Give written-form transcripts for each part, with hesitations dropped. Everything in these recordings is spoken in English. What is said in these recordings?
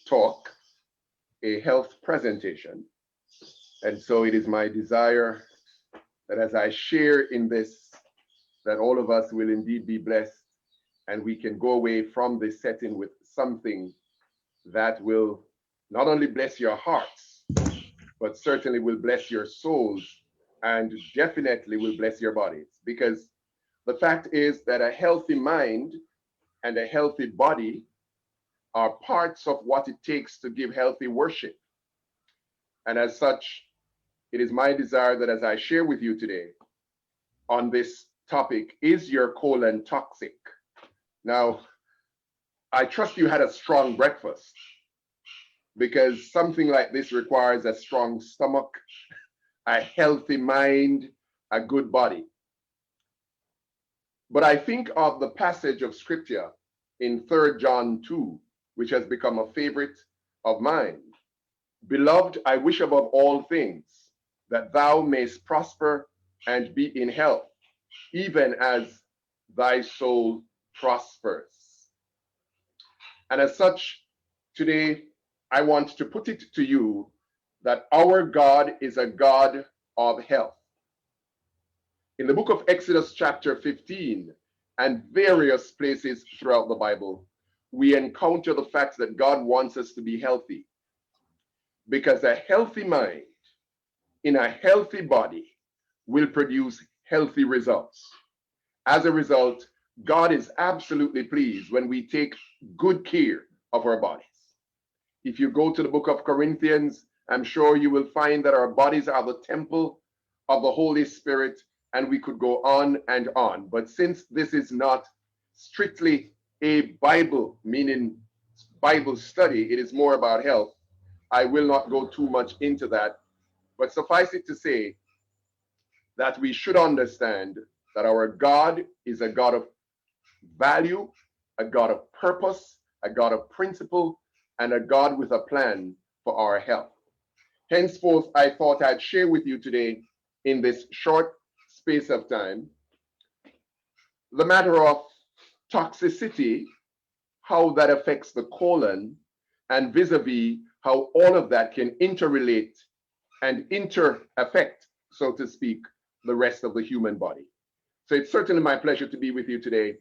talk, a health presentation. And so it is my desire that as I share in this, that all of us will indeed be blessed and we can go away from this setting with something that will not only bless your hearts, but certainly will bless your souls and definitely will bless your bodies. Because the fact is that a healthy mind and a healthy body are parts of what it takes to give healthy worship. And as such, it is my desire that as I share with you today on this topic, is your colon toxic? Now, I trust you had a strong breakfast because something like this requires a strong stomach, a healthy mind, a good body. But I think of the passage of scripture in 3 John 2, which has become a favorite of mine. Beloved, I wish above all things that thou mayst prosper and be in health, even as thy soul prospers. And as such, today, I want to put it to you that our God is a God of health. In the book of Exodus chapter 15 and various places throughout the Bible, we encounter the fact that God wants us to be healthy, because a healthy mind in a healthy body will produce healthy results. As a result, God is absolutely pleased when we take good care of our bodies. If you go to the book of Corinthians, I'm sure you will find that our bodies are the temple of the Holy Spirit, and we could go on and on. But since this is not strictly a Bible, meaning Bible study, it is more about health, I will not go too much into that. But suffice it to say that we should understand that our God is a God of value, a God of purpose, a God of principle, and a God with a plan for our health. Henceforth, I thought I'd share with you today in this short space of time the matter of toxicity, how that affects the colon, and vis-a-vis how all of that can interrelate and inter-affect, so to speak, the rest of the human body. So it's certainly my pleasure to be with you today.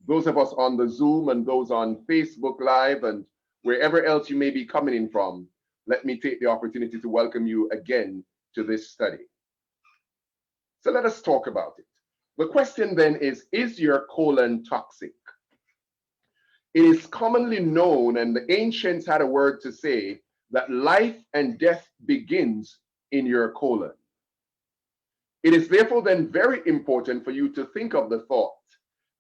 Those of us on the Zoom and those on Facebook Live and wherever else you may be coming in from, let me take the opportunity to welcome you again to this study. So let us talk about it. The question then is your colon toxic? It is commonly known, and the ancients had a word to say, that life and death begins in your colon. It is therefore then very important for you to think of the thought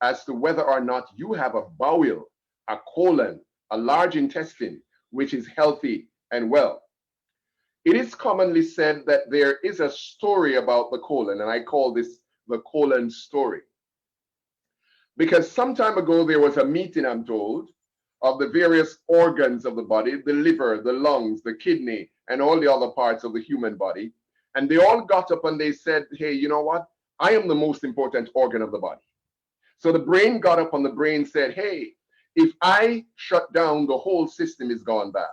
as to whether or not you have a bowel, a colon, a large intestine, which is healthy and well. It is commonly said that there is a story about the colon, and I call this the colon story. Because some time ago there was a meeting, I'm told, of the various organs of the body, the liver, the lungs, the kidney, and all the other parts of the human body. And they all got up and they said, hey, you know what? I am the most important organ of the body. So the brain got up and the brain said, hey, if I shut down, the whole system is gone bad.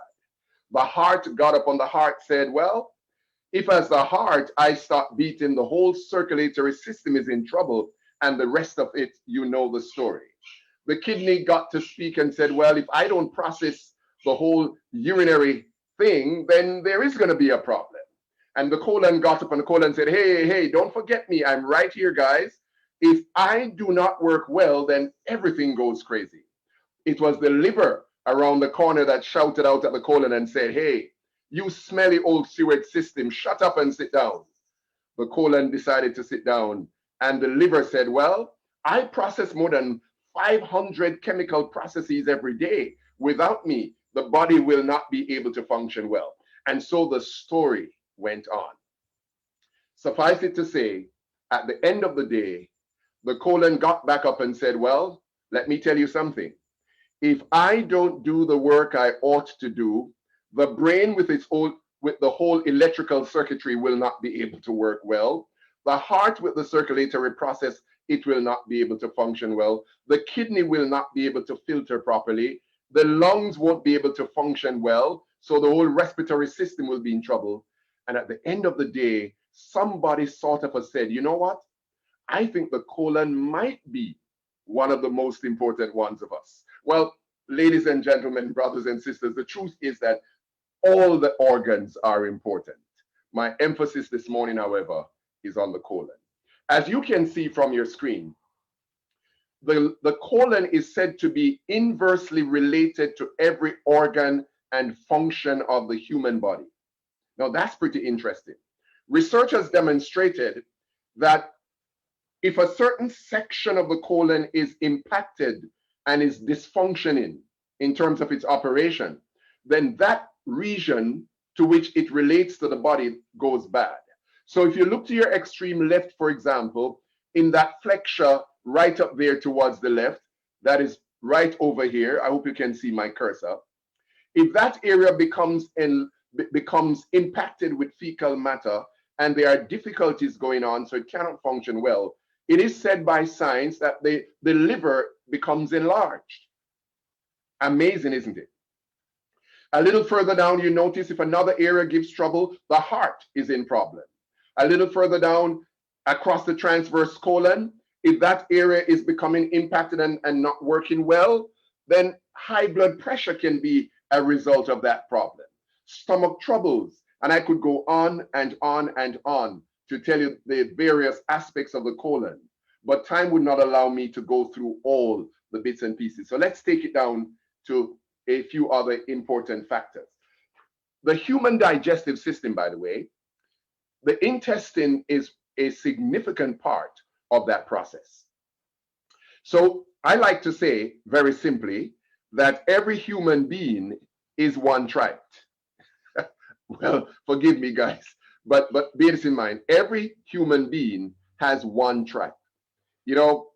The heart got up and the heart said, well, if as the heart I stop beating, the whole circulatory system is in trouble, and the rest of it, you know the story. The kidney got to speak and said, well, if I don't process the whole urinary thing, then there is going to be a problem. And the colon got up and the colon said, hey, don't forget me. I'm right here, guys. If I do not work well, then everything goes crazy. It was the liver around the corner that shouted out at the colon and said, hey, you smelly old sewage system, shut up and sit down. The colon decided to sit down, and the liver said, well, I process more than 500 chemical processes every day. Without me, the body will not be able to function well. And so the story went on. Suffice it to say, at the end of the day, the colon got back up and said, well, let me tell you something. If I don't do the work I ought to do, the brain with the whole electrical circuitry will not be able to work well. The heart with the circulatory process, it will not be able to function well. The kidney will not be able to filter properly. the lungs won't be able to function well, so the whole respiratory system will be in trouble. And at the end of the day, somebody sort of has said, you know what? I think the colon might be one of the most important ones of us. Well, ladies and gentlemen, brothers and sisters, the truth is that all the organs are important. My emphasis this morning, however, is on the colon. As you can see from your screen, the colon is said to be inversely related to every organ and function of the human body. Now, that's pretty interesting. Research has demonstrated that if a certain section of the colon is impacted and is dysfunctioning in terms of its operation, then that region to which it relates to the body goes bad. So if you look to your extreme left, for example, in that flexure right up there towards the left, that is right over here. I hope you can see my cursor. If that area becomes impacted with fecal matter and there are difficulties going on, so it cannot function well, it is said by science that the liver becomes enlarged. Amazing, isn't it? A little further down, you notice if another area gives trouble, the heart is in problem. A little further down, across the transverse colon, if that area is becoming impacted and not working well, then high blood pressure can be a result of that problem. Stomach troubles, and I could go on and on and on to tell you the various aspects of the colon, but time would not allow me to go through all the bits and pieces. So let's take it down to a few other important factors. The human digestive system, by the way, the intestine is a significant part of that process. So I like to say very simply that every human being is one tribe. Well, forgive me, guys, but bear this in mind. Every human being has one tribe. You know,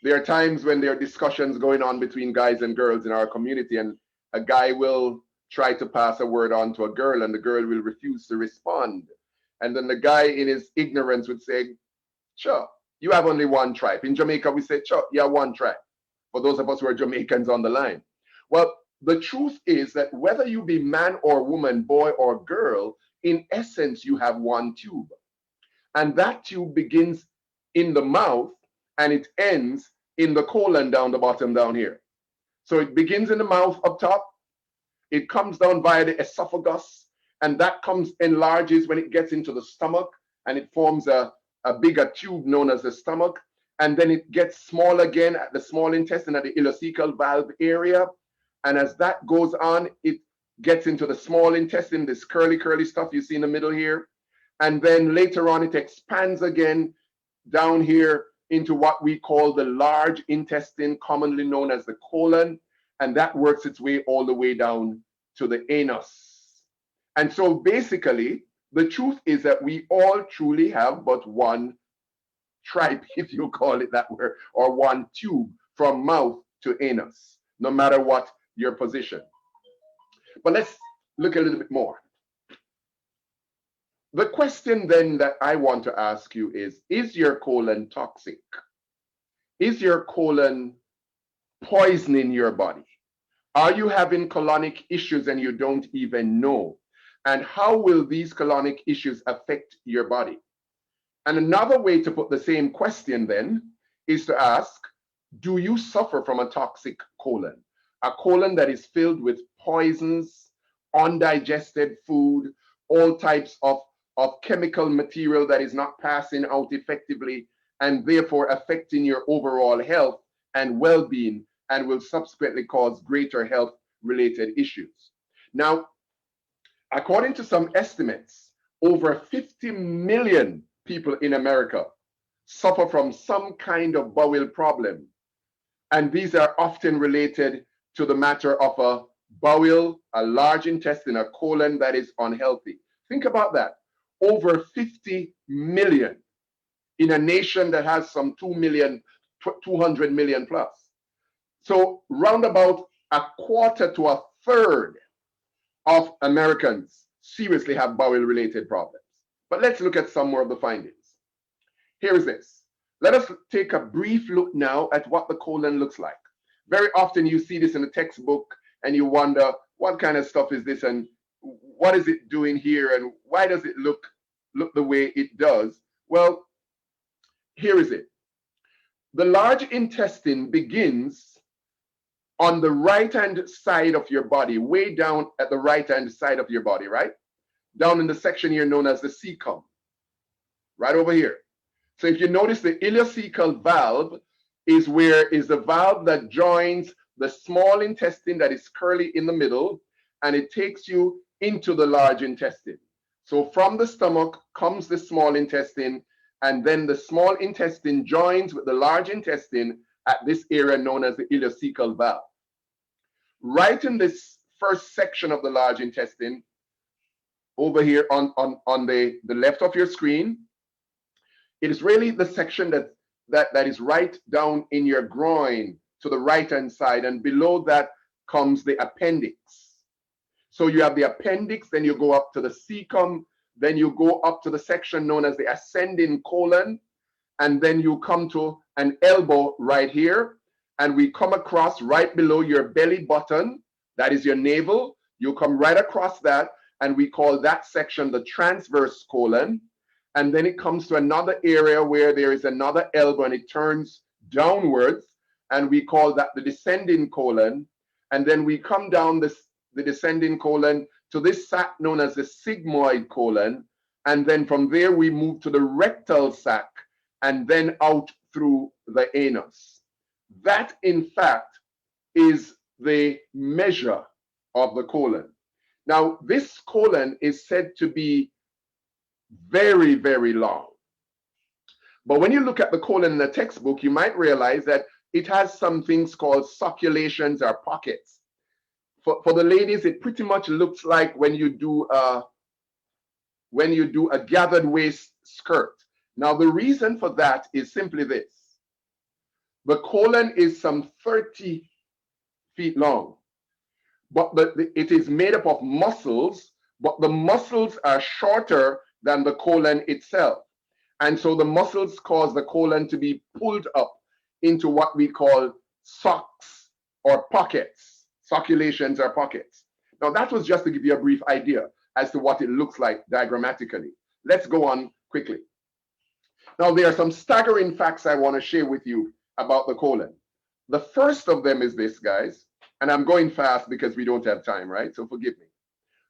there are times when there are discussions going on between guys and girls in our community, and a guy will try to pass a word on to a girl, and the girl will refuse to respond. And then the guy, in his ignorance, would say, sure, you have only one tribe. In Jamaica, we say, sure, you have one tribe. For those of us who are Jamaicans on the line. Well, the truth is that whether you be man or woman, boy or girl, in essence, you have one tube. And that tube begins in the mouth and it ends in the colon down the bottom down here. So it begins in the mouth up top. It comes down via the esophagus, and that enlarges when it gets into the stomach, and it forms a bigger tube known as the stomach. And then it gets small again at the small intestine at the ileocecal valve area. And as that goes on, it gets into the small intestine, this curly stuff you see in the middle here. And then later on, it expands again down here into what we call the large intestine, commonly known as the colon. And that works its way all the way down to the anus. And so basically, the truth is that we all truly have but one tribe, if you call it that way, or one tube from mouth to anus, no matter what your position. But let's look a little bit more. The question then that I want to ask you is your colon toxic? Is your colon poisoning your body? Are you having colonic issues and you don't even know? And how will these colonic issues affect your body? And another way to put the same question then is to ask, do you suffer from a toxic colon? A colon that is filled with poisons, undigested food, all types of chemical material that is not passing out effectively and therefore affecting your overall health and well-being and will subsequently cause greater health-related issues. Now, according to some estimates, over 50 million people in America suffer from some kind of bowel problem. And these are often related to the matter of a bowel, a large intestine, a colon that is unhealthy. Think about that. Over 50 million in a nation that has some 200 million plus. So round about a quarter to a third of Americans seriously have bowel-related problems. But let's look at some more of the findings. Here is this. Let us take a brief look now at what the colon looks like. Very often you see this in a textbook and you wonder, what kind of stuff is this, and what is it doing here, and why does it look the way it does? Well, here is it. The large intestine begins on the right-hand side of your body, way down at the right-hand side of your body, right? Down in the section here known as the cecum, right over here. So if you notice, the ileocecal valve is the valve that joins the small intestine that is curly in the middle, and it takes you into the large intestine. So from the stomach comes the small intestine, and then the small intestine joins with the large intestine at this area known as the ileocecal valve. Right in this first section of the large intestine, over here on the left of your screen, it is really the section that is right down in your groin to the right-hand side, and below that comes the appendix. So you have the appendix, then you go up to the cecum, then you go up to the section known as the ascending colon, and then you come to an elbow right here, and we come across right below your belly button, that is your navel. You come right across that, and we call that section the transverse colon. And then it comes to another area where there is another elbow, and it turns downwards, and we call that the descending colon. And then we come down the descending colon to this sac known as the sigmoid colon, and then from there we move to the rectal sac, and then out through the anus. That, in fact, is the measure of the colon. Now, this colon is said to be very, very long. But when you look at the colon in the textbook, you might realize that it has some things called succulations or pockets. For the ladies, it pretty much looks like when you do a gathered waist skirt. Now, the reason for that is simply this. The colon is some 30 feet long, but it is made up of muscles, but the muscles are shorter than the colon itself. And so the muscles cause the colon to be pulled up into what we call socks or pockets, succulations or pockets. Now, that was just to give you a brief idea as to what it looks like diagrammatically. Let's go on quickly. Now, there are some staggering facts I want to share with you about the colon. The first of them is this, guys, and I'm going fast because we don't have time, right? So forgive me.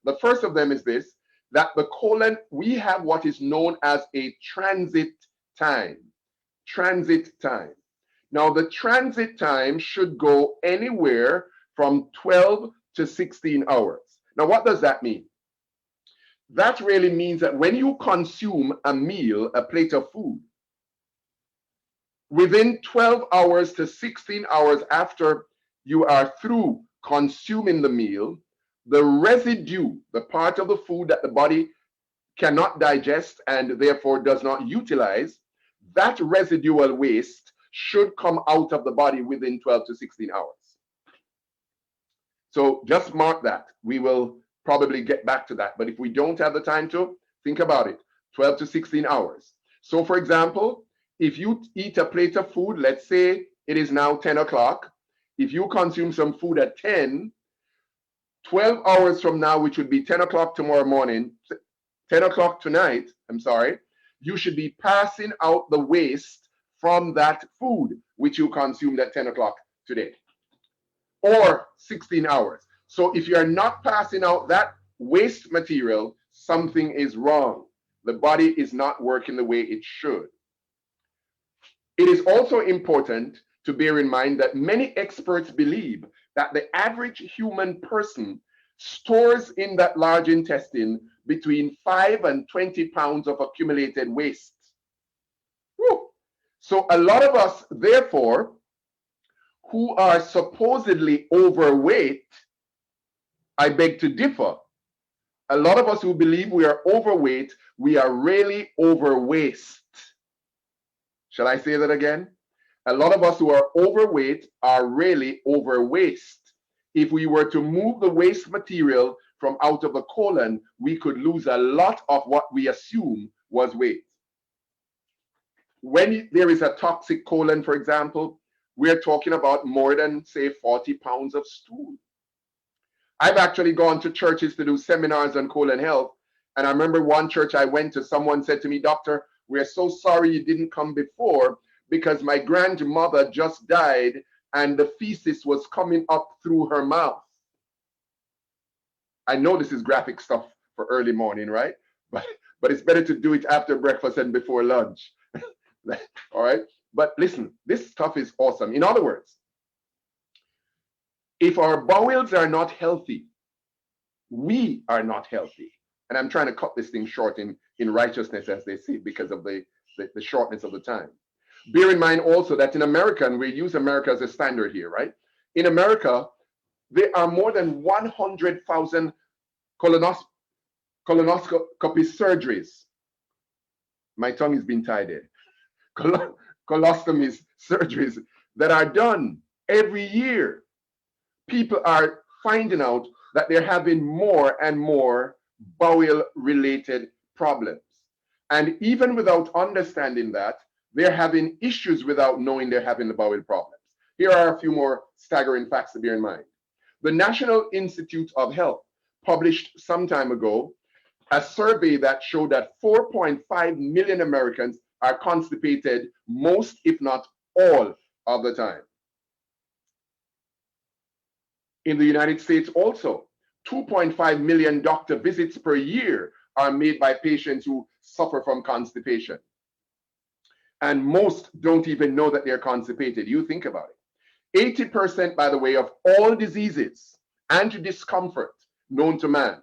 The first of them is this, that the colon, we have what is known as a transit time. Transit time. Now, the transit time should go anywhere from 12 to 16 hours. Now, what does that mean? That really means that when you consume a meal, a plate of food, within 12 hours to 16 hours after you are through consuming the meal, the residue, the part of the food that the body cannot digest and therefore does not utilize, that residual waste should come out of the body within 12 to 16 hours. So just mark that. We will probably get back to that. But if we don't have the time to, think about it, 12 to 16 hours. So for example, if you eat a plate of food, let's say it is now 10 o'clock. If you consume some food at 10, 12 hours from now, which would be 10 o'clock tomorrow morning, 10 o'clock tonight, I'm sorry, you should be passing out the waste from that food which you consumed at 10 o'clock today, or 16 hours. So if you're not passing out that waste material, something is wrong. The body is not working the way it should. It is also important to bear in mind that many experts believe that the average human person stores in that large intestine between 5 and 20 pounds of accumulated waste. Whew. So a lot of us, therefore, who are supposedly overweight, I beg to differ. A lot of us who believe we are overweight, we are really overwaste. Shall I say that again? A lot of us who are overweight are really overwaste. If we were to move the waste material from out of the colon, we could lose a lot of what we assume was weight. When there is a toxic colon, for example, we're talking about more than, say, 40 pounds of stool. I've actually gone to churches to do seminars on colon health. And I remember one church I went to, someone said to me, "Doctor, we're so sorry you didn't come before because my grandmother just died and the feces was coming up through her mouth." I know this is graphic stuff for early morning, right? But it's better to do it after breakfast and before lunch. All right? But listen, this stuff is awesome. In other words, if our bowels are not healthy, we are not healthy. And I'm trying to cut this thing short in righteousness, as they say, because of the shortness of the time. Bear in mind also that in America, and we use America as a standard here, right? In America, there are more than 100,000 colonoscopy surgeries. My tongue is being tied in. Colostomy surgeries that are done every year. People are finding out that they're having more and more bowel related problems. And even without understanding that, they're having issues without knowing they're having the bowel problems. Here are a few more staggering facts to bear in mind. The National Institute of Health published some time ago a survey that showed that 4.5 million Americans are constipated most, if not all, of the time. In the United States also, 2.5 million doctor visits per year are made by patients who suffer from constipation. And most don't even know that they're constipated. You think about it. 80%, by the way, of all diseases and discomfort known to man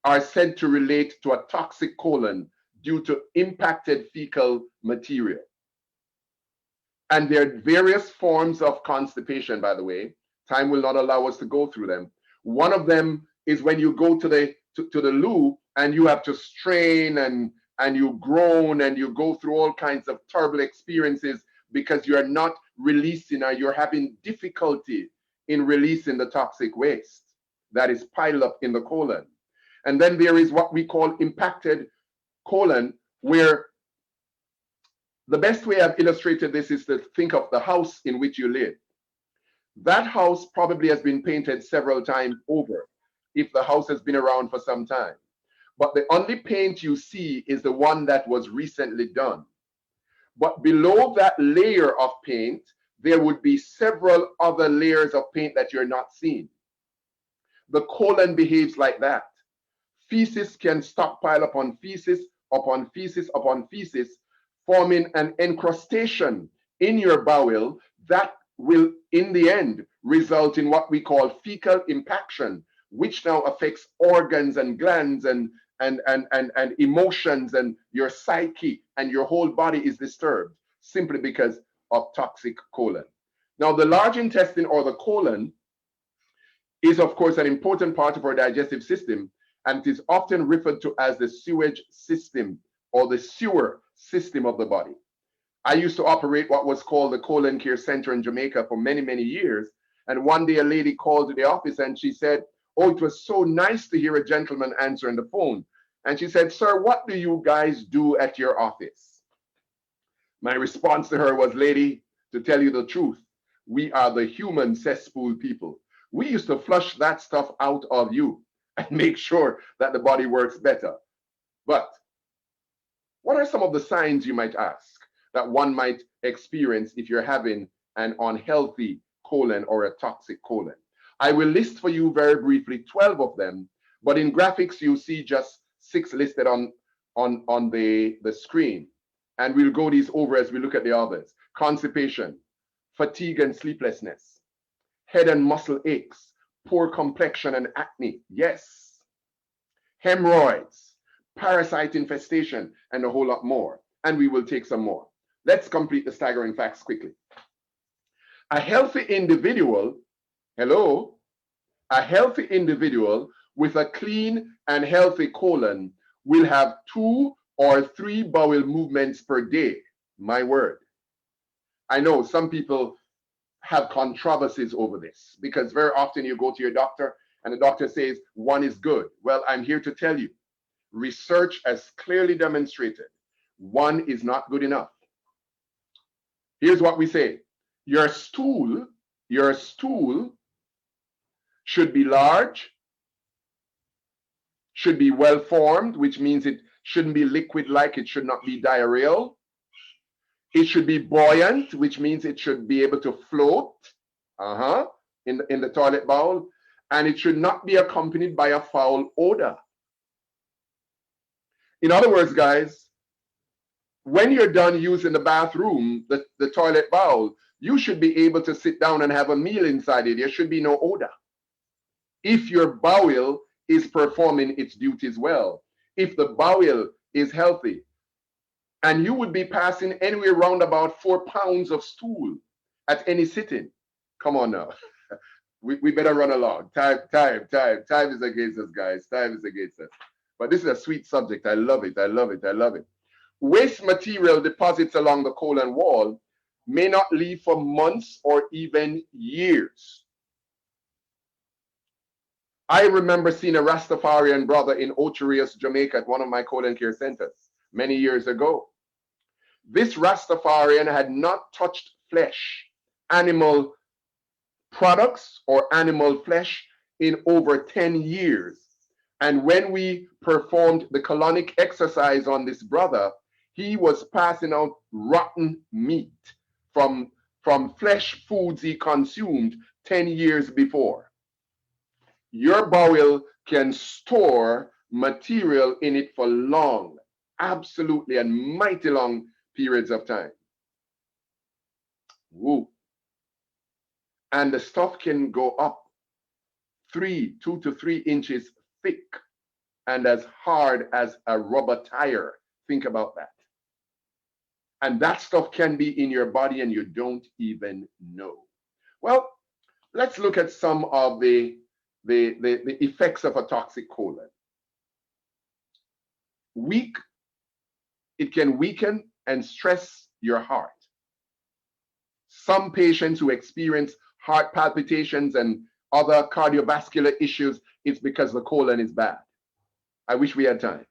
are said to relate to a toxic colon due to impacted fecal material. And there are various forms of constipation, by the way. Time will not allow us to go through them. One of them is when you go to the loo and you have to strain and you groan and you go through all kinds of terrible experiences because you're not releasing or you're having difficulty in releasing the toxic waste that is piled up in the colon. And then there is what we call impacted colon, where the best way I've illustrated this is to think of the house in which you live. That house probably has been painted several times over if the house has been around for some time. But the only paint you see is the one that was recently done. But below that layer of paint, there would be several other layers of paint that you're not seeing. The colon behaves like that. Feces can stockpile upon feces, upon feces, upon feces, forming an encrustation in your bowel that will, in the end, result in what we call fecal impaction, which now affects organs and glands and emotions, and your psyche and your whole body is disturbed simply because of toxic colon. Now, the large intestine, or the colon, is of course an important part of our digestive system, and it is often referred to as the sewage system or the sewer system of the body. I used to operate what was called the Colon Care Center in Jamaica for many, many years. And one day a lady called to the office and she said, "Oh, it was so nice to hear a gentleman answering the phone." And she said, "Sir, what do you guys do at your office?" My response to her was, "Lady, to tell you the truth, we are the human cesspool people. We used to flush that stuff out of you and make sure that the body works better." But what are some of the signs, you might ask, that one might experience if you're having an unhealthy colon or a toxic colon? I will list for you very briefly 12 of them, but in graphics you see just 6 listed on the screen. And we'll go these over as we look at the others. Constipation, fatigue and sleeplessness, head and muscle aches, poor complexion and acne, yes, hemorrhoids, parasite infestation, and a whole lot more. And we will take some more. Let's complete the staggering facts quickly. A healthy individual, hello, a healthy individual with a clean and healthy colon will have 2 or 3 bowel movements per day. My word. I know some people have controversies over this because very often you go to your doctor and the doctor says 1 is good. Well, I'm here to tell you, research has clearly demonstrated 1 is not good enough. Here's what we say. Your stool should be large should be well formed, which means it shouldn't be liquid like, it should not be diarrheal. It should be buoyant, which means it should be able to float in the toilet bowl. And it should not be accompanied by a foul odor. In other words, guys, when you're done using the bathroom, the toilet bowl, you should be able to sit down and have a meal inside it. There should be no odor. If your bowel is performing its duties well, if the bowel is healthy, and you would be passing anywhere around about 4 pounds of stool at any sitting. Come on now. We better run along. Time is against us, guys. Time is against us. But this is a sweet subject. I love it. I love it. I love it. Waste material deposits along the colon wall may not leave for months or even years. I remember seeing a Rastafarian brother in Ocherius, Jamaica at one of my colon care centers many years ago. This Rastafarian had not touched flesh, animal products or animal flesh in over 10 years. And when we performed the colonic exercise on this brother, he was passing out rotten meat from flesh foods he consumed 10 years before. Your bowel can store material in it for long, absolutely, and mighty long periods of time. Woo. And the stuff can go up 2 to 3 inches thick and as hard as a rubber tire. Think about that. And that stuff can be in your body and you don't even know. Well, let's look at some of the effects of a toxic colon. It can weaken and stress your heart. Some patients who experience heart palpitations and other cardiovascular issues, it's because the colon is bad. I wish we had time.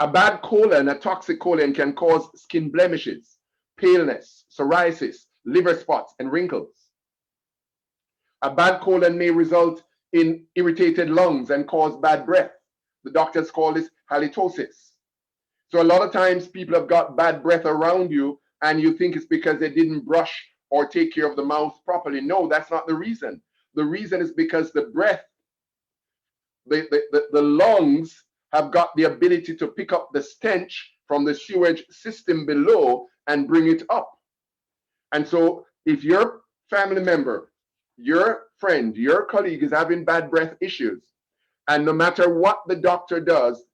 A bad colon, a toxic colon, can cause skin blemishes, paleness, psoriasis, liver spots, and wrinkles. A bad colon may result in irritated lungs and cause bad breath. The doctors call this halitosis. So a lot of times people have got bad breath around you and you think it's because they didn't brush or take care of the mouth properly. No, that's not the reason. The reason is because the breath, the lungs have got the ability to pick up the stench from the sewage system below and bring it up. And so if your family member, your friend, your colleague is having bad breath issues, and no matter what the doctor does,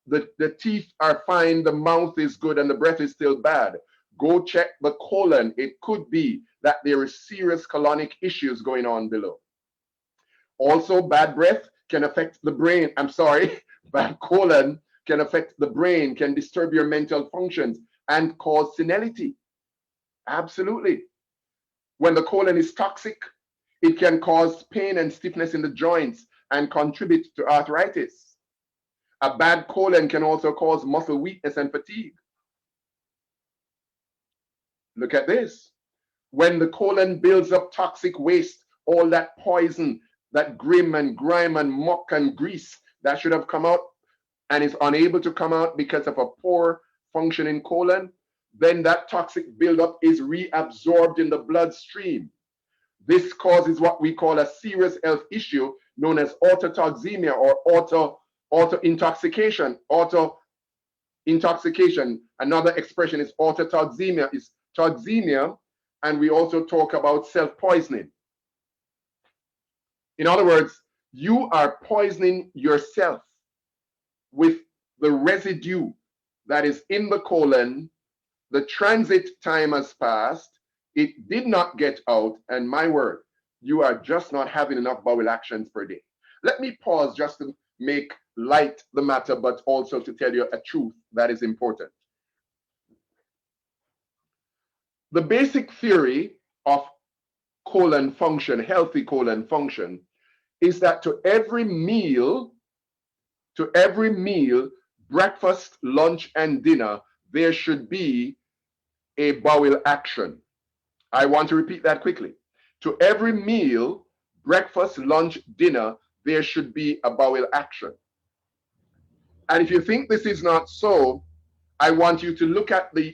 the teeth are fine, the mouth is good, and the breath is still bad, go check the colon. It could be that there is serious colonic issues going on below. Also, bad breath can affect the brain. I'm sorry, bad colon can affect the brain, can disturb your mental functions, and cause senility. Absolutely. When the colon is toxic, it can cause pain and stiffness in the joints and contribute to arthritis. A bad colon can also cause muscle weakness and fatigue. Look at this. When the colon builds up toxic waste, all that poison, that grim and grime and muck and grease that should have come out and is unable to come out because of a poor functioning colon, then that toxic buildup is reabsorbed in the bloodstream. This causes what we call a serious health issue known as autotoxemia or auto-intoxication. Auto-intoxication, another expression is autotoxemia, is toxemia, and we also talk about self-poisoning. In other words, you are poisoning yourself with the residue that is in the colon. The transit time has passed, it did not get out, and my word, you are just not having enough bowel actions per day. Let me pause just to make light the matter, but also to tell you a truth that is important. The basic theory of colon function, healthy colon function, is that to every meal, breakfast, lunch, and dinner, there should be a bowel action. I want to repeat that quickly. To every meal, breakfast, lunch, dinner, there should be a bowel action. And if you think this is not so, I want you to look at the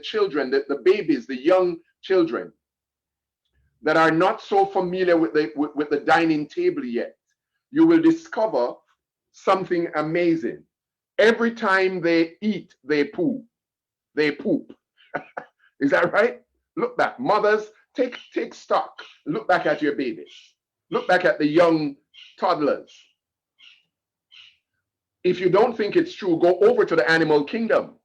children, the babies, the young children that are not so familiar with the dining table yet. You will discover something amazing. Every time they eat, they poo. They poop. Is that right? Look back. Mothers, take stock. Look back at your babies. Look back at the young toddlers. If you don't think it's true, go over to the animal kingdom.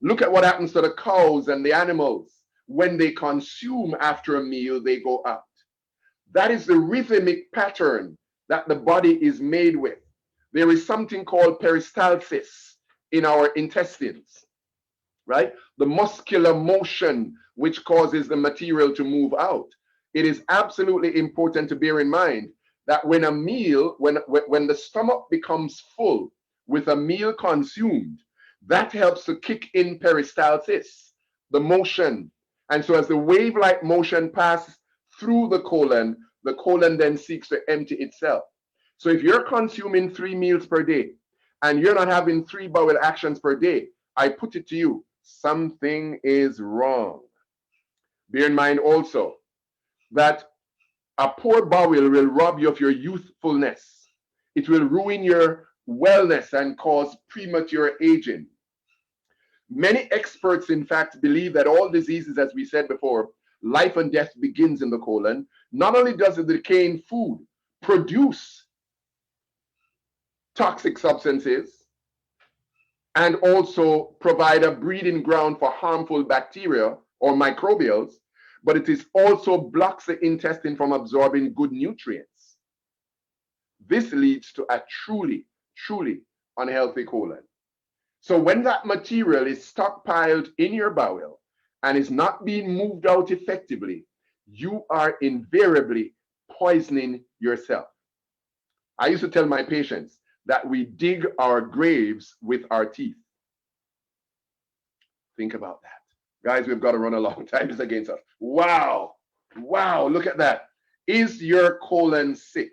Look at what happens to the cows and the animals. When they consume after a meal, they go out. That is the rhythmic pattern that the body is made with. There is something called peristalsis in our intestines, right? The muscular motion which causes the material to move out. It is absolutely important to bear in mind that when a meal, when the stomach becomes full with a meal consumed, that helps to kick in peristalsis, the motion. And so as the wave-like motion passes through the colon then seeks to empty itself. So if you're consuming 3 meals per day and you're not having 3 bowel actions per day, I put it to you, something is wrong. Bear in mind also that a poor bowel will rob you of your youthfulness. It will ruin your wellness and cause premature aging. Many experts, in fact, believe that all diseases, as we said before, life and death begins in the colon. Not only does the decaying food produce toxic substances and also provide a breeding ground for harmful bacteria or microbials, but it is also blocks the intestine from absorbing good nutrients. This leads to a truly, truly unhealthy colon. So when that material is stockpiled in your bowel and is not being moved out effectively, you are invariably poisoning yourself. I used to tell my patients that we dig our graves with our teeth. Think about that. Guys, we've got to run along. Time is against us. Wow. Wow, look at that. Is your colon sick?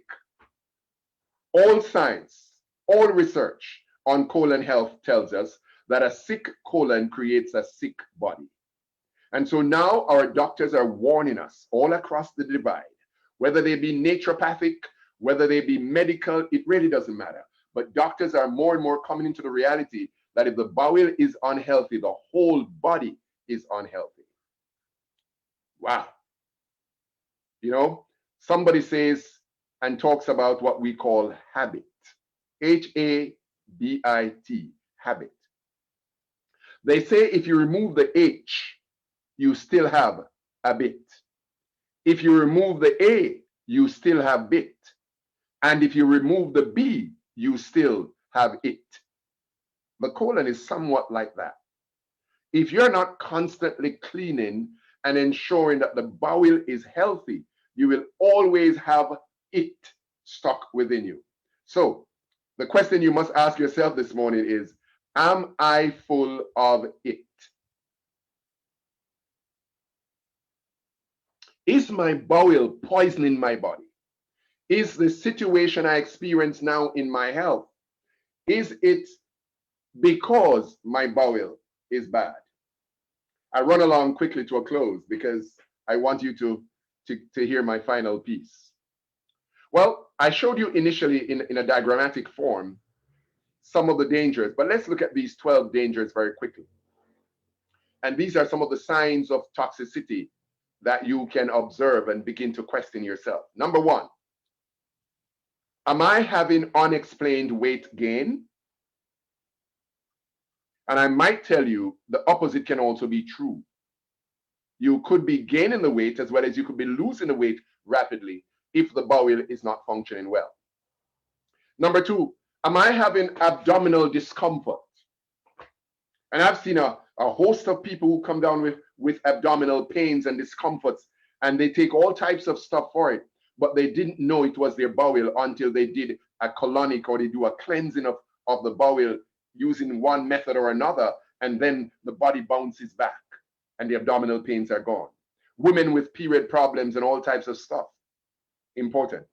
All science, all research on colon health tells us that a sick colon creates a sick body. And so now our doctors are warning us all across the divide, whether they be naturopathic, whether they be medical, it really doesn't matter. But doctors are more and more coming into the reality that if the bowel is unhealthy, the whole body is unhealthy. Wow. You know, somebody says and talks about what we call habit. Habit, habit. They say if you remove the H, you still have a bit. If you remove the A, you still have bit. And if you remove the B, you still have it. The colon is somewhat like that. If you're not constantly cleaning and ensuring that the bowel is healthy, you will always have it stuck within you. So the question you must ask yourself this morning is, am I full of it? Is my bowel poisoning my body? Is the situation I experience now in my health, is it because my bowel is bad? I run along quickly to a close because I want you to hear my final piece. Well, I showed you initially in a diagrammatic form some of the dangers, but let's look at these 12 dangers very quickly. And these are some of the signs of toxicity that you can observe and begin to question yourself. Number 1, am I having unexplained weight gain? And I might tell you the opposite can also be true. You could be gaining the weight as well as you could be losing the weight rapidly if the bowel is not functioning well. Number 2, am I having abdominal discomfort? And I've seen a host of people who come down with abdominal pains and discomforts, and they take all types of stuff for it, but they didn't know it was their bowel until they did a colonic or they do a cleansing of the bowel using one method or another, and then the body bounces back and the abdominal pains are gone. Women with period problems and all types of stuff. Important.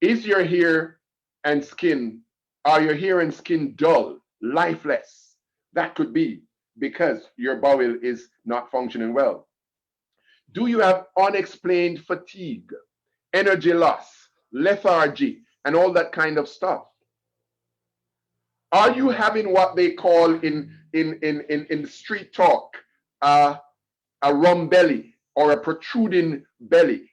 Is your hair and skin, are your hair and skin dull, lifeless? That could be because your bowel is not functioning well. Do you have unexplained fatigue, energy loss, lethargy, and all that kind of stuff? Are you having what they call in street talk a rum belly or a protruding belly?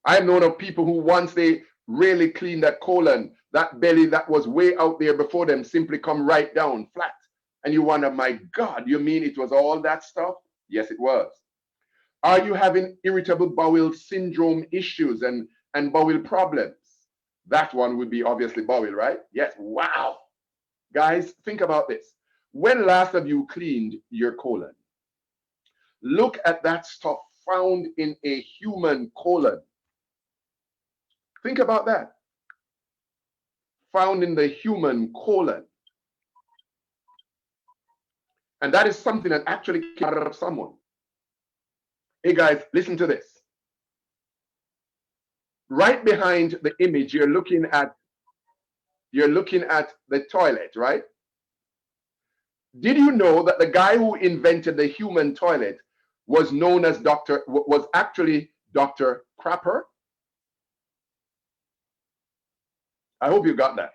I've known of people who once they really cleaned that colon, that belly that was way out there before them simply come right down flat. And you wonder, my God, you mean it was all that stuff? Yes, it was. Are you having irritable bowel syndrome issues and bowel problems? That one would be obviously bowel, right? Yes. Wow. Guys, think about this. When last have you cleaned your colon? Look at that stuff found in a human colon. Think about that. Found in the human colon. And that is something that actually came out of someone. Hey guys, listen to this. Right behind the image, you're looking at the toilet, right? Did you know that the guy who invented the human toilet was known as was actually Dr. Crapper? I hope you got that.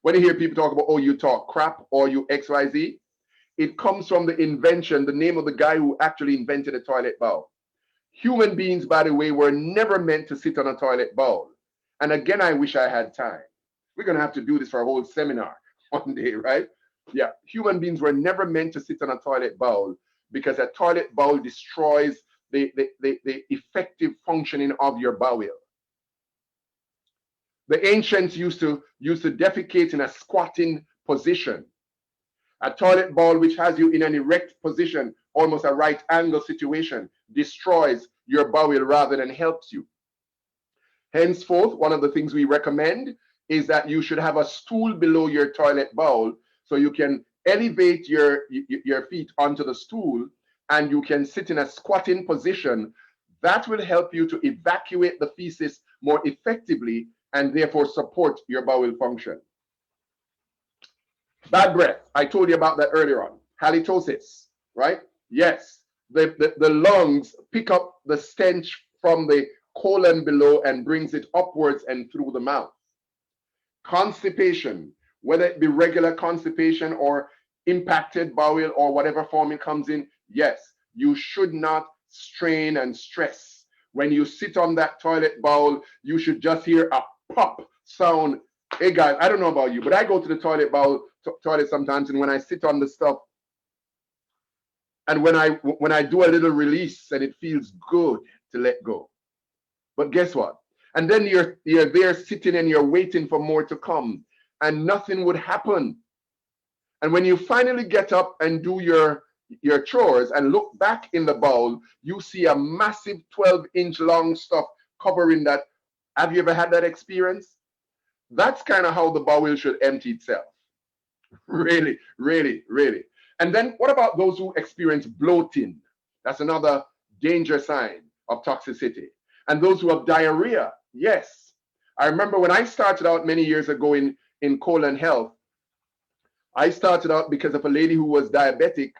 When you hear people talk about, oh, you talk crap or you XYZ, it comes from the invention, the name of the guy who actually invented a toilet bowl. Human beings, by the way, were never meant to sit on a toilet bowl. And again, I wish I had time. We're going to have to do this for a whole seminar one day, right? Yeah, human beings were never meant to sit on a toilet bowl because a toilet bowl destroys the effective functioning of your bowel. The ancients used to defecate in a squatting position. A toilet bowl which has you in an erect position, almost a right angle situation, destroys your bowel rather than helps you. Henceforth, one of the things we recommend is that you should have a stool below your toilet bowl so you can elevate your feet onto the stool and you can sit in a squatting position. That will help you to evacuate the feces more effectively and therefore support your bowel function. Bad breath. I told you about that earlier on. Halitosis, right? Yes. The lungs pick up the stench from the colon below and brings it upwards and through the mouth. Constipation, whether it be regular constipation or impacted bowel or whatever form it comes in, yes, you should not strain and stress. When you sit on that toilet bowl, you should just hear a pop sound. Hey guys, I don't know about you, but I go to the toilet sometimes, and when I sit on the stuff, and when I do a little release, and it feels good to let go. But guess what? And then you're there sitting and you're waiting for more to come, and nothing would happen. And when you finally get up and do your chores and look back in the bowl, you see a massive 12-inch long stuff covering that. Have you ever had that experience? That's kind of how the bowel should empty itself. Really, really, really. And then what about those who experience bloating? That's another danger sign of toxicity. And those who have diarrhea, yes. I remember when I started out many years ago in colon health, I started out because of a lady who was diabetic,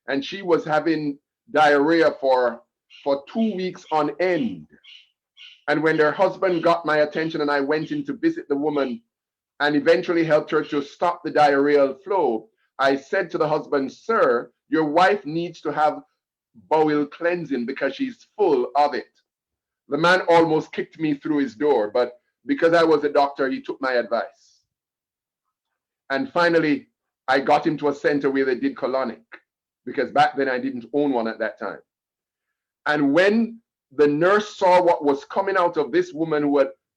and she was having diarrhea for 2 weeks on end. And when her husband got my attention and I went in to visit the woman and eventually helped her to stop the diarrheal flow, I said to the husband, sir, your wife needs to have bowel cleansing because she's full of it. The man almost kicked me through his door, but because I was a doctor, he took my advice. And finally, I got him to a center where they did colonic, because back then I didn't own one at that time. And when the nurse saw what was coming out of this woman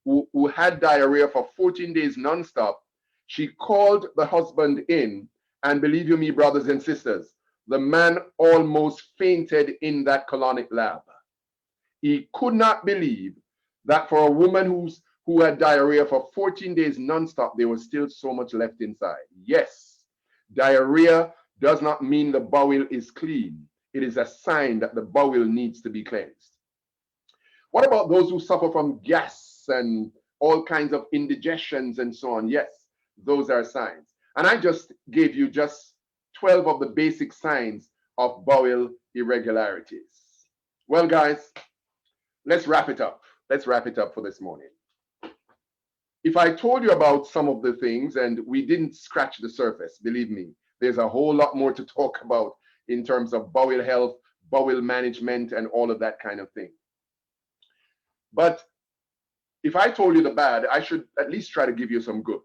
who had diarrhea for 14 days nonstop, she called the husband in, and believe you me, brothers and sisters, the man almost fainted in that colonic lab. He could not believe that for a woman who had diarrhea for 14 days nonstop, there was still so much left inside. Yes, diarrhea does not mean the bowel is clean. It is a sign that the bowel needs to be cleansed. What about those who suffer from gas and all kinds of indigestions and so on? Yes, those are signs. And I just gave you just 12 of the basic signs of bowel irregularities. Well, guys, let's wrap it up. Let's wrap it up for this morning. If I told you about some of the things and we didn't scratch the surface, believe me, there's a whole lot more to talk about in terms of bowel health, bowel management, and all of that kind of thing. But if I told you the bad, I should at least try to give you some good.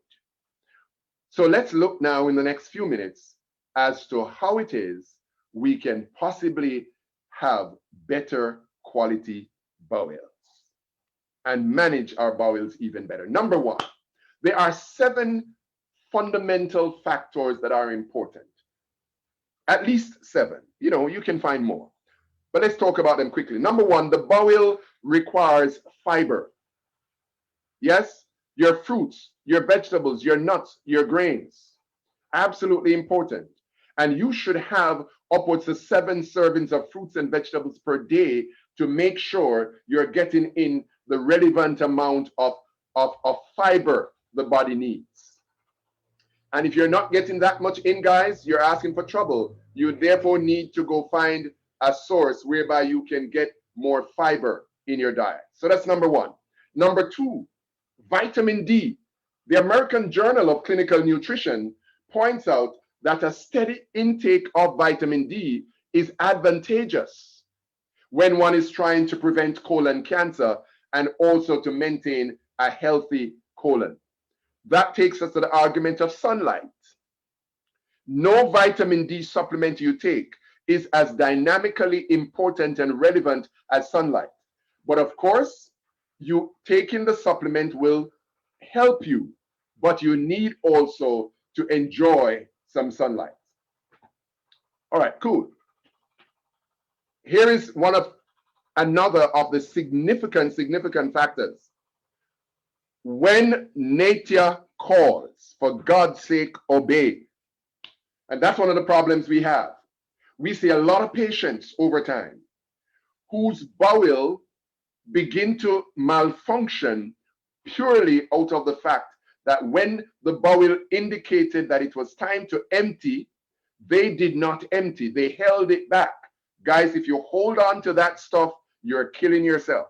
So let's look now in the next few minutes as to how it is we can possibly have better quality bowels and manage our bowels even better. Number one, there are 7 fundamental factors that are important. At least 7. You know, you can find more. But let's talk about them quickly. Number one, the bowel requires fiber. Yes, your fruits, your vegetables, your nuts, your grains. Absolutely important. And you should have upwards of 7 servings of fruits and vegetables per day to make sure you're getting in the relevant amount of fiber the body needs. And if you're not getting that much in, guys, you're asking for trouble. You therefore need to go find a source whereby you can get more fiber in your diet. So that's number one. Number two, vitamin D. The American Journal of Clinical Nutrition points out that a steady intake of vitamin D is advantageous when one is trying to prevent colon cancer and also to maintain a healthy colon. That takes us to the argument of sunlight. No vitamin D supplement you take is as dynamically important and relevant as sunlight. But of course, you taking the supplement will help you, but you need also to enjoy some sunlight. All right, cool. Here is another of the significant factors. When nature calls, for God's sake, obey. And that's one of the problems we have. We see a lot of patients over time whose bowel begin to malfunction purely out of the fact that when the bowel indicated that it was time to empty, they did not empty. They held it back. Guys, if you hold on to that stuff, you're killing yourself.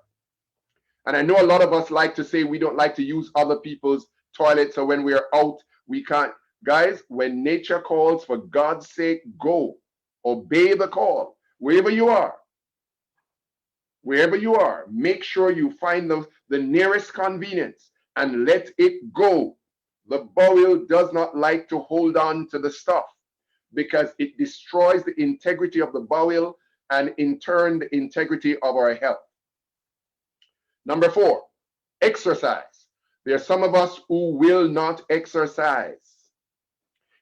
And I know a lot of us like to say we don't like to use other people's toilets, so when we're out, we can't. Guys, when nature calls, for God's sake, go. Obey the call. Wherever you are, make sure you find the nearest convenience and let it go. The bowel does not like to hold on to the stuff because it destroys the integrity of the bowel and in turn the integrity of our health. Number 4, exercise. There are some of us who will not exercise.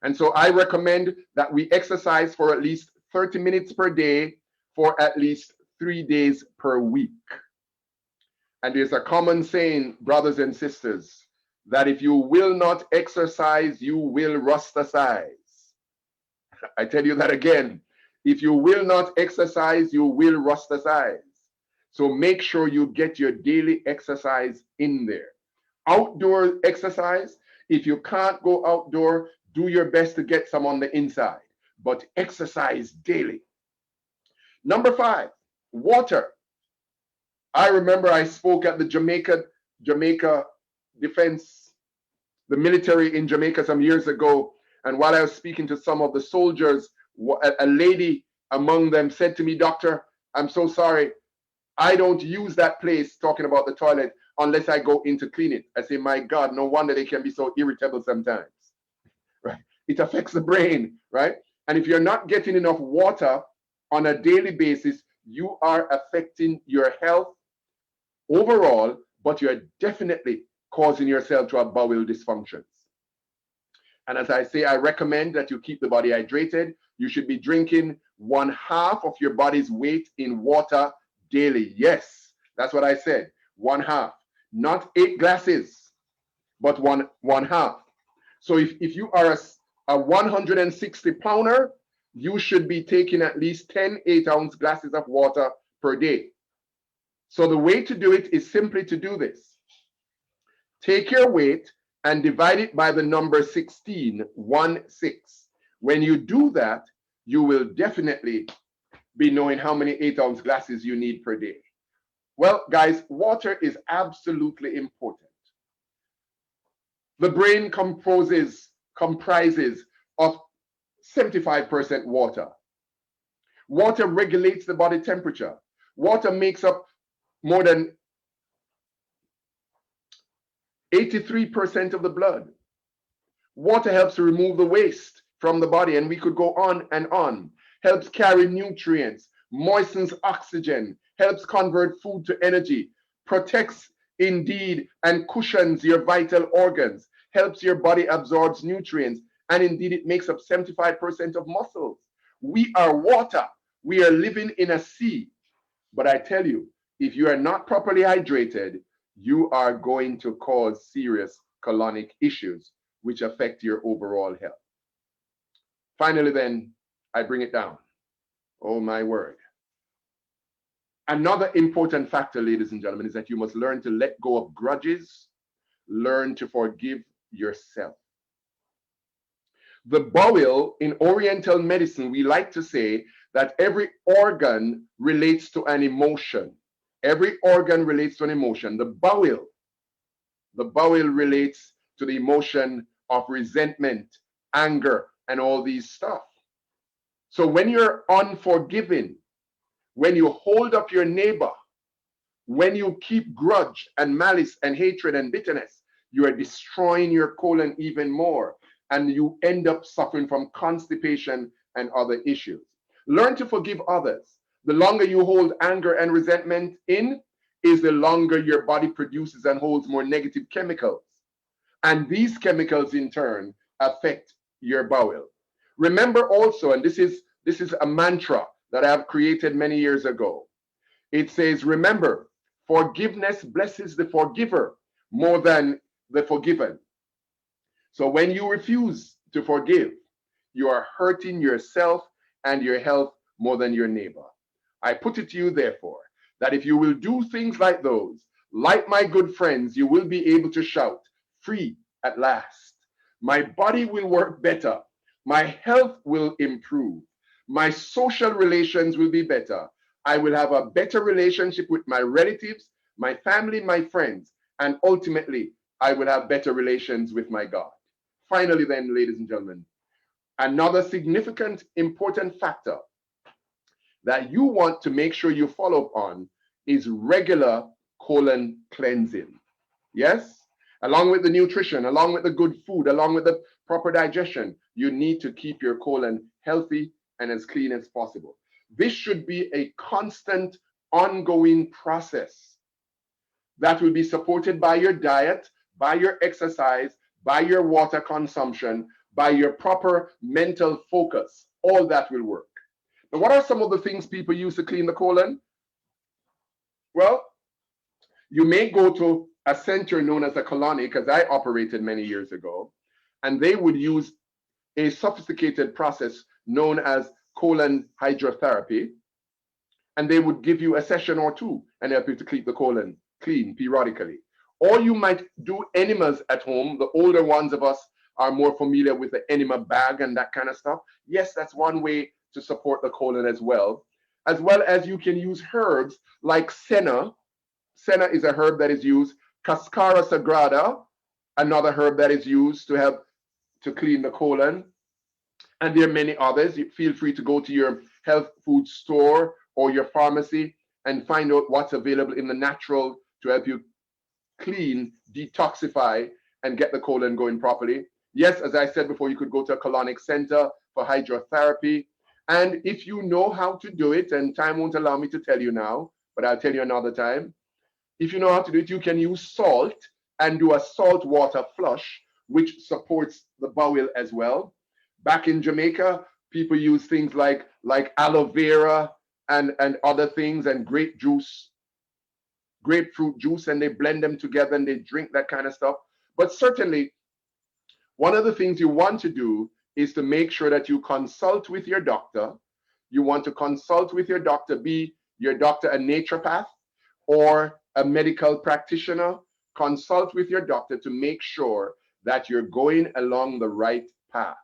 And so I recommend that we exercise for at least 30 minutes per day for at least 3 days per week. And there's a common saying, brothers and sisters, that if you will not exercise, you will rusticize. I tell you that again. If you will not exercise, you will rusticize. So make sure you get your daily exercise in there. Outdoor exercise, if you can't go outdoor, do your best to get some on the inside, but exercise daily. Number 5, water. I remember I spoke at the Jamaica Defense, the military in Jamaica some years ago. And while I was speaking to some of the soldiers, a lady among them said to me, "Doctor, I'm so sorry. I don't use that place," talking about the toilet, "unless I go in to clean it." I say, my God, no wonder they can be so irritable sometimes. Right? It affects the brain, right? And if you're not getting enough water on a daily basis, you are affecting your health overall, but you're definitely causing yourself to have bowel dysfunctions. And as I say, I recommend that you keep the body hydrated. You should be drinking 1/2 of your body's weight in water daily. Yes, that's what I said. 1/2, not 8 glasses, but 1/2. So if you are a 160 pounder, you should be taking at least 10 8-ounce glasses of water per day. So the way to do it is simply to do this. Take your weight and divide it by the number 16, 1, 6. When you do that, you will definitely be knowing how many 8-ounce glasses you need per day. Well, guys, water is absolutely important. The brain comprises of 75% water. Water regulates the body temperature. Water makes up more than 83% of the blood. Water helps to remove the waste from the body, and we could go on and on. Helps carry nutrients, moistens oxygen, helps convert food to energy, protects indeed and cushions your vital organs, helps your body absorb nutrients, and indeed it makes up 75% of muscles. We are water. We are living in a sea. But I tell you, if you are not properly hydrated, you are going to cause serious colonic issues, which affect your overall health. Finally, then, I bring it down. Oh, my word. Another important factor, ladies and gentlemen, is that you must learn to let go of grudges, learn to forgive yourself. The bowel, in Oriental medicine, we like to say that every organ relates to an emotion. Every organ relates to an emotion. The bowel relates to the emotion of resentment, anger, and all these stuff. So when you're unforgiving, when you hold up your neighbor, when you keep grudge and malice and hatred and bitterness, you are destroying your colon even more, and you end up suffering from constipation and other issues. Learn to forgive others. The longer you hold anger and resentment in, is the longer your body produces and holds more negative chemicals. And these chemicals in turn affect your bowel. Remember also, and this is a mantra that I have created many years ago. It says, remember, forgiveness blesses the forgiver more than the forgiven. So when you refuse to forgive, you are hurting yourself and your health more than your neighbor. I put it to you, therefore, that if you will do things like those, like my good friends, you will be able to shout, free at last. My body will work better. My health will improve. My social relations will be better. I will have a better relationship with my relatives, my family, my friends, and ultimately, I will have better relations with my God. Finally, then, ladies and gentlemen, another significant, important factor that you want to make sure you follow up on is regular colon cleansing. Yes? Along with the nutrition, along with the good food, along with the proper digestion, you need to keep your colon healthy and as clean as possible. This should be a constant, ongoing process that will be supported by your diet, by your exercise, by your water consumption, by your proper mental focus. All that will work. Now, what are some of the things people use to clean the colon? Well, you may go to a center known as a colonic, as I operated many years ago, and they would use a sophisticated process known as colon hydrotherapy, and they would give you a session or two and help you to keep the colon clean periodically. Or you might do enemas at home. The older ones of us are more familiar with the enema bag and that kind of stuff. Yes, that's one way to support the colon as well as you can use herbs like senna. Senna is a herb that is used. Cascara sagrada, another herb that is used to help to clean the colon. And there are many others. You feel free to go to your health food store or your pharmacy and find out what's available in the natural to help you clean, detoxify, and get the colon going properly. Yes, as I said before, you could go to a colonic center for hydrotherapy. And if you know how to do it, and time won't allow me to tell you now, but I'll tell you another time. If you know how to do it, you can use salt and do a salt water flush, which supports the bowel as well. Back in Jamaica, people use things like aloe vera and other things, and grapefruit juice, and they blend them together and they drink that kind of stuff. But certainly, one of the things you want to do is to make sure that you consult with your doctor. You want to consult with your doctor, be your doctor a naturopath, or a medical practitioner, consult with your doctor to make sure that you're going along the right path,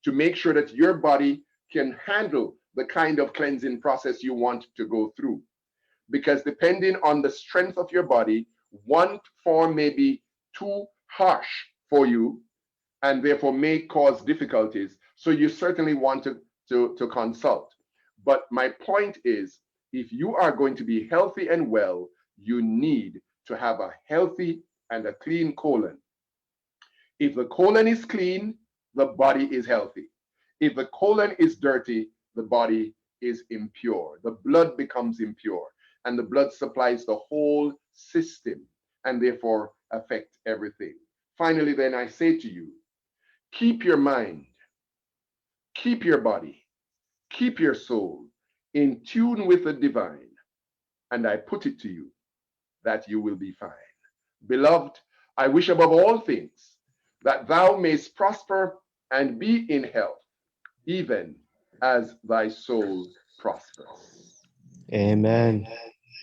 to make sure that your body can handle the kind of cleansing process you want to go through. Because depending on the strength of your body, one form may be too harsh for you and therefore may cause difficulties. So you certainly want to consult. But my point is, if you are going to be healthy and well, you need to have a healthy and a clean colon. If the colon is clean, the body is healthy. If the colon is dirty, the body is impure. The blood becomes impure, and the blood supplies the whole system and therefore affect everything. Finally, then I say to you, keep your mind, keep your body, keep your soul in tune with the divine, and I put it to you that you will be fine. Beloved, I wish above all things that thou mayst prosper and be in health, even as thy soul prospers. Amen.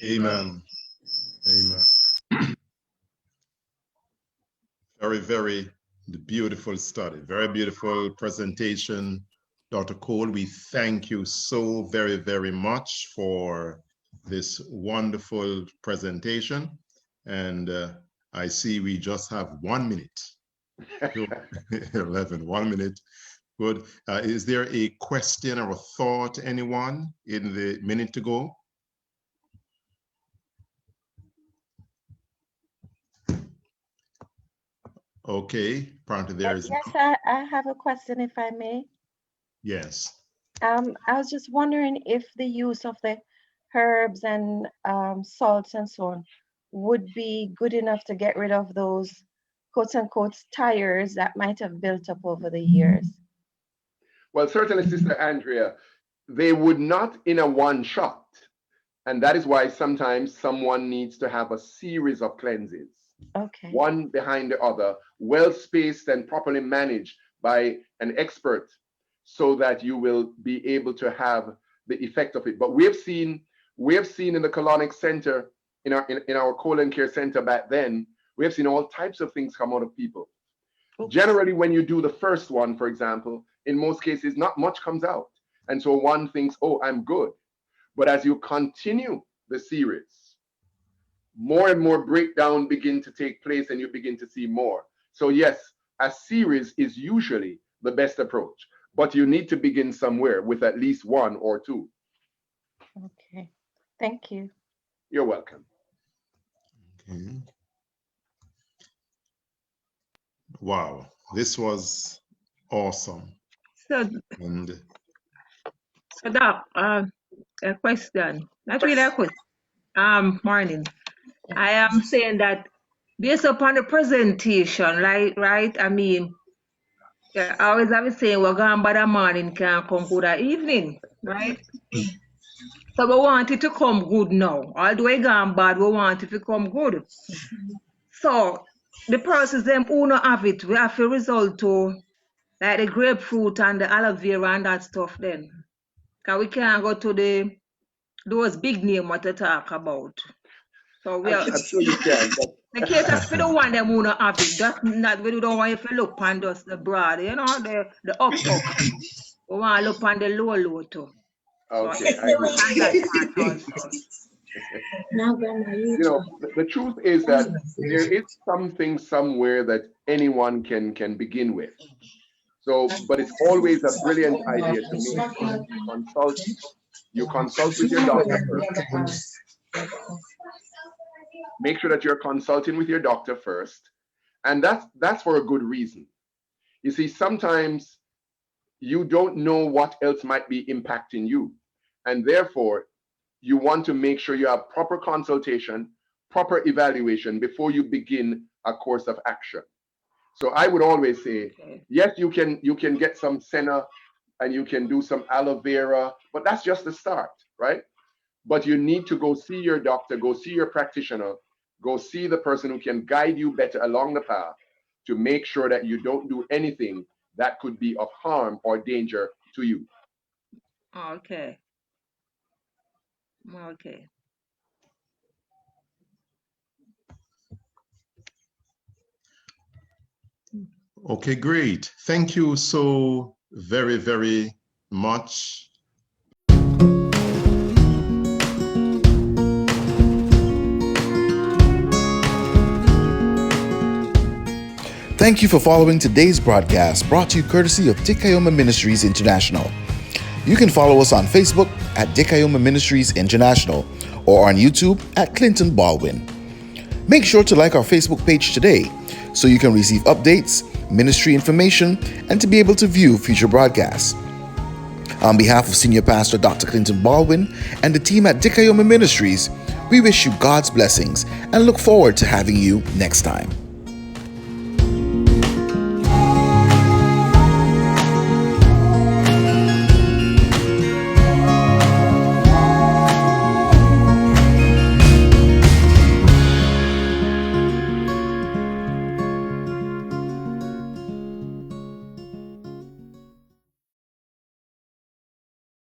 Amen. Amen. Very, very beautiful study. Very beautiful presentation. Dr. Cole, we thank you so very, very much for this wonderful presentation. And I see we just have 1 minute. 11, 1 minute. Good. Is there a question or a thought, anyone, in the minute to go? Okay, apparently there is. Yes, I have a question, if I may. Yes. I was just wondering if the use of the herbs and salts and so on would be good enough to get rid of those quote unquote tires that might have built up over the years. Well, certainly, Sister Andrea, they would not in a one shot. And that is why sometimes someone needs to have a series of cleanses, Okay. one behind the other, well spaced and properly managed by an expert, so that you will be able to have the effect of it. But we have seen in the colonic center, in our colon care center back then, we have seen all types of things come out of people. Oops. Generally, when you do the first one, for example, in most cases, not much comes out. And so one thinks, oh, I'm good. But as you continue the series, more and more breakdown begin to take place and you begin to see more. So yes, a series is usually the best approach, but you need to begin somewhere with at least one or two. Okay, thank you. You're welcome. Okay. Wow, this was awesome. So, And Doc, a question. Not really a question. Morning. I am saying that based upon the presentation, right? I mean, yeah, I always have it saying we're going by the morning can come good at evening, right? So we want it to come good now. Although it gone bad, we want it to come good. So the process them who not have it, we have to result to like the grapefruit and the aloe vera and that stuff then. Cause we can't go to those big name what they talk about. So we are I'm sure you can. But the case of the one them who not have it. That's not we don't want you to look on just the broad, you know, the up. We want to look on the low too. okay, So I agree. that part also. You know, the truth is that there is something somewhere that anyone can begin with. So, but it's always a brilliant idea to make sure you consult with your doctor first. Make sure that you're consulting with your doctor first. And that's for a good reason. You see, sometimes you don't know what else might be impacting you. And therefore, you want to make sure you have proper consultation, proper evaluation before you begin a course of action. So I would always say, yes, you can get some senna and you can do some aloe vera, but that's just the start, right? But you need to go see your doctor, go see your practitioner, go see the person who can guide you better along the path to make sure that you don't do anything that could be of harm or danger to you. Okay. Okay. Okay, great. Thank you so very, very much. Thank you for following today's broadcast, brought to you courtesy of Dikayoma Ministries International. You can follow us on Facebook at Dikayoma Ministries International or on YouTube at Clinton Baldwin. Make sure to like our Facebook page today so you can receive updates, ministry information, and to be able to view future broadcasts. On behalf of Senior Pastor Dr. Clinton Baldwin and the team at Dikayoma Ministries, we wish you God's blessings and look forward to having you next time.